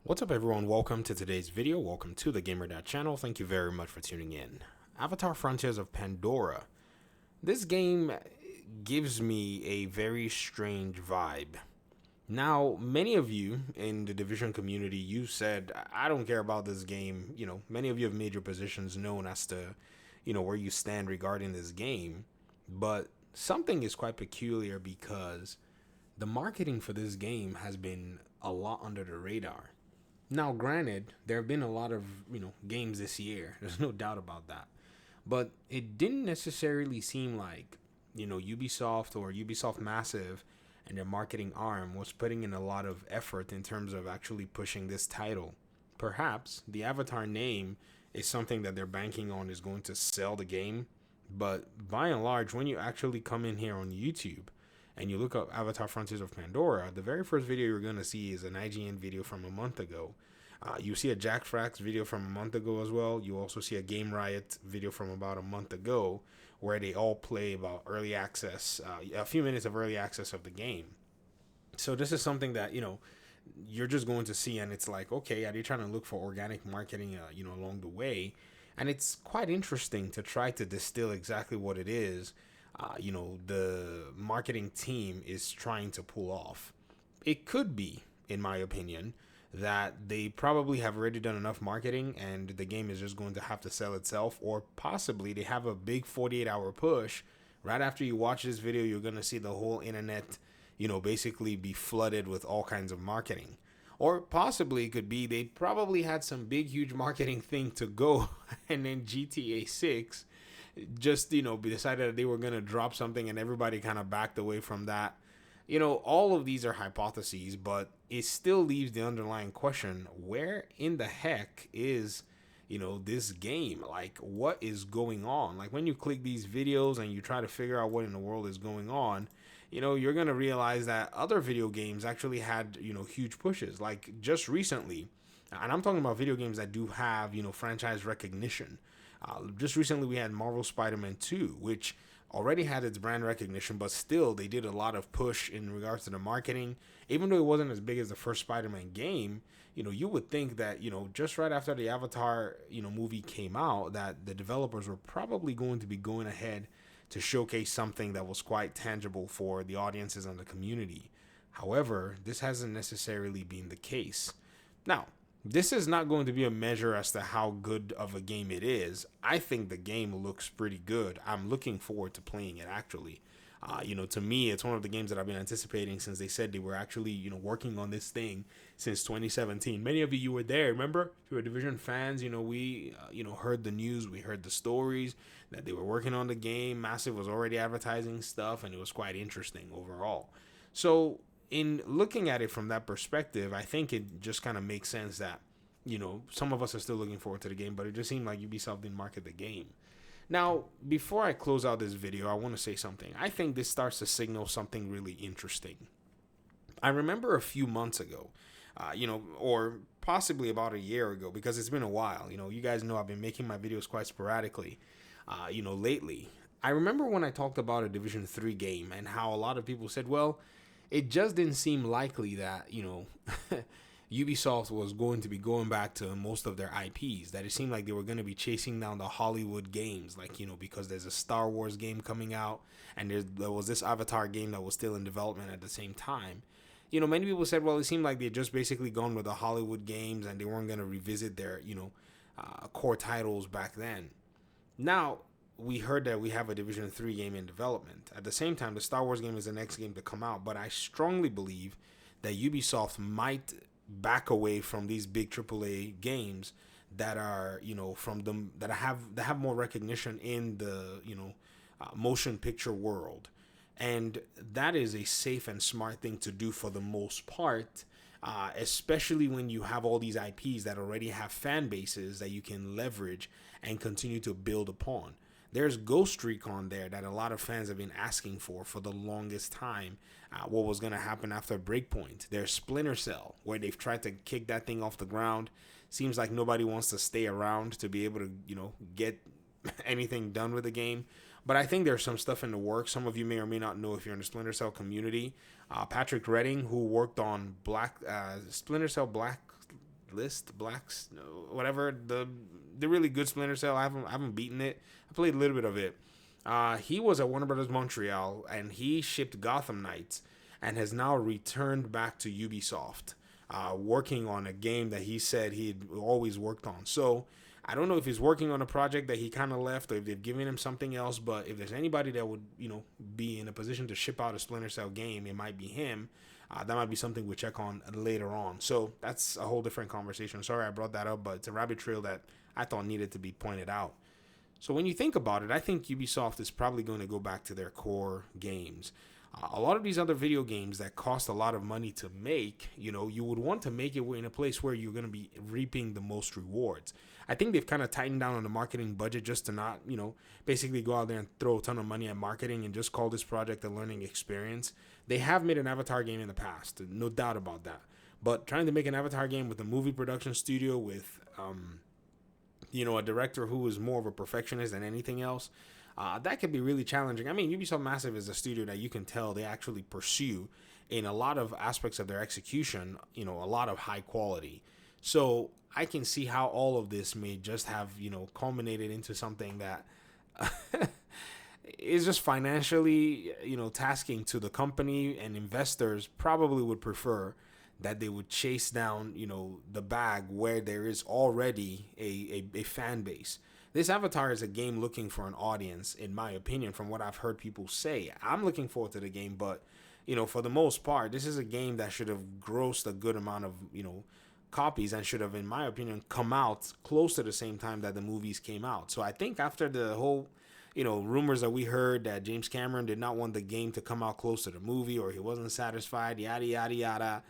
What's up, everyone? Welcome to today's video. Welcome to the Gamer channel. Thank you very much for tuning in. Avatar Frontiers of Pandora. This game gives me a very strange vibe. Now, many of you in the Division community, you said, I don't care about this game. Many of you have made your positions known as to, where you stand regarding this game. But something is quite peculiar because the marketing for this game has been a lot under the radar. Now, granted, there have been a lot of, games this year. There's no doubt about that. But it didn't necessarily seem like, Ubisoft or Ubisoft Massive and their marketing arm was putting in a lot of effort in terms of actually pushing this title. Perhaps the Avatar name is something that they're banking on is going to sell the game. But by and large, when you actually come in here on YouTube and you look up Avatar Frontiers of Pandora, the very first video you're going to see is an IGN video from a month ago. You see a Jack Frax video from a month ago as well. You also see a Game Riot video from about a month ago where they all play about early access, a few minutes of early access of the game. So this is something that, you're just going to see, and it's like, okay, are they trying to look for organic marketing, along the way? And it's quite interesting to try to distill exactly what it is the marketing team is trying to pull off. It could be, in my opinion, that they probably have already done enough marketing and the game is just going to have to sell itself, or possibly they have a big 48-hour push. Right after you watch this video, you're going to see the whole internet, basically be flooded with all kinds of marketing. Or possibly it could be they probably had some big, huge marketing thing to go and then GTA 6 just decided that they were going to drop something and everybody kind of backed away from that. All of these are hypotheses, but it still leaves the underlying question: where in the heck is this game? Like, what is going on? Like, when you click these videos and you try to figure out what in the world is going on, you're going to realize that other video games actually had huge pushes, like just recently. And I'm talking about video games that do have franchise recognition. Just recently, we had Marvel Spider-Man 2, which already had its brand recognition, but still they did a lot of push in regards to the marketing. Even though it wasn't as big as the first Spider-Man game, you would think that, just right after the Avatar, movie came out, that the developers were probably going to be going ahead to showcase something that was quite tangible for the audiences and the community. However, this hasn't necessarily been the case. Now, this is not going to be a measure as to how good of a game it is. I think the game looks pretty good. I'm looking forward to playing it, actually. To me, it's one of the games that I've been anticipating since they said they were actually, working on this thing since 2017. Many of you were there, remember? If you were Division fans, we, heard the news, we heard the stories that they were working on the game. Massive was already advertising stuff, and it was quite interesting overall. So, in looking at it from that perspective, I think it just kind of makes sense that, some of us are still looking forward to the game, but it just seemed like Ubisoft didn't market the game. Now, before I close out this video, I want to say something. I think this starts to signal something really interesting. I remember a few months ago, or possibly about a year ago, because it's been a while. You guys know I've been making my videos quite sporadically, lately. I remember when I talked about a Division 3 game and how a lot of people said, well, it just didn't seem likely that, Ubisoft was going to be going back to most of their IPs, that it seemed like they were going to be chasing down the Hollywood games, like, because there's a Star Wars game coming out and there was this Avatar game that was still in development at the same time. Many people said, well, it seemed like they just basically gone with the Hollywood games and they weren't going to revisit their, core titles back then. Now, we heard that we have a Division 3 game in development. At the same time, the Star Wars game is the next game to come out, but I strongly believe that Ubisoft might back away from these big AAA games that are, from them that have more recognition in the, motion picture world. And that is a safe and smart thing to do for the most part, especially when you have all these IPs that already have fan bases that you can leverage and continue to build upon. There's Ghost Recon there that a lot of fans have been asking for the longest time. What was going to happen after Breakpoint. There's Splinter Cell, where they've tried to kick that thing off the ground. Seems like nobody wants to stay around to be able to, get anything done with the game. But I think there's some stuff in the works. Some of you may or may not know if you're in the Splinter Cell community. Patrick Redding, who worked on Splinter Cell Black Blacks, whatever, the really good Splinter Cell. I haven't beaten it. I played a little bit of it. He was at Warner Brothers Montreal, and he shipped Gotham Knights, and has now returned back to Ubisoft, working on a game that he said he'd always worked on. So I don't know if he's working on a project that he kind of left, or if they've given him something else. But if there's anybody that would, be in a position to ship out a Splinter Cell game, it might be him. That might be something we'll check on later on. So that's a whole different conversation. Sorry I brought that up, but it's a rabbit trail that I thought needed to be pointed out. So when you think about it, I think Ubisoft is probably going to go back to their core games. A lot of these other video games that cost a lot of money to make, you would want to make it in a place where you're going to be reaping the most rewards. I think they've kind of tightened down on the marketing budget just to not, basically go out there and throw a ton of money at marketing and just call this project a learning experience. They have made an Avatar game in the past, no doubt about that. But trying to make an Avatar game with a movie production studio with, a director who is more of a perfectionist than anything else, that could be really challenging. I mean, Ubisoft Massive is a studio that you can tell they actually pursue in a lot of aspects of their execution, a lot of high quality. So I can see how all of this may just have, culminated into something that is just financially, tasking to the company, and investors probably would prefer that they would chase down, the bag where there is already a fan base. This Avatar is a game looking for an audience, in my opinion, from what I've heard people say. I'm looking forward to the game, but, for the most part, this is a game that should have grossed a good amount of, copies, and should have, in my opinion, come out close to the same time that the movies came out. So I think after the whole, rumors that we heard that James Cameron did not want the game to come out close to the movie, or he wasn't satisfied, yada, yada, yada,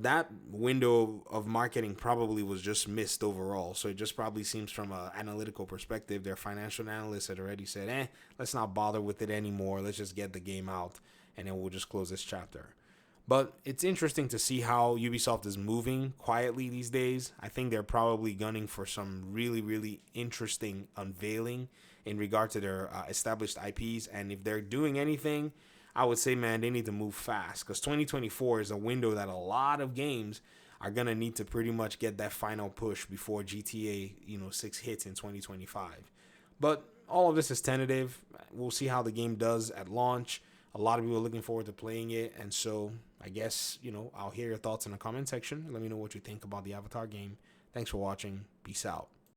that window of marketing probably was just missed overall. So it just probably seems from an analytical perspective, their financial analysts had already said, let's not bother with it anymore. Let's just get the game out, and then we'll just close this chapter. But it's interesting to see how Ubisoft is moving quietly these days. I think they're probably gunning for some really, really interesting unveiling in regard to their established IPs. And if they're doing anything, I would say, man, they need to move fast, because 2024 is a window that a lot of games are going to need to pretty much get that final push before GTA, 6 hits in 2025. But all of this is tentative. We'll see how the game does at launch. A lot of people are looking forward to playing it. And so I guess, I'll hear your thoughts in the comment section. Let me know what you think about the Avatar game. Thanks for watching. Peace out.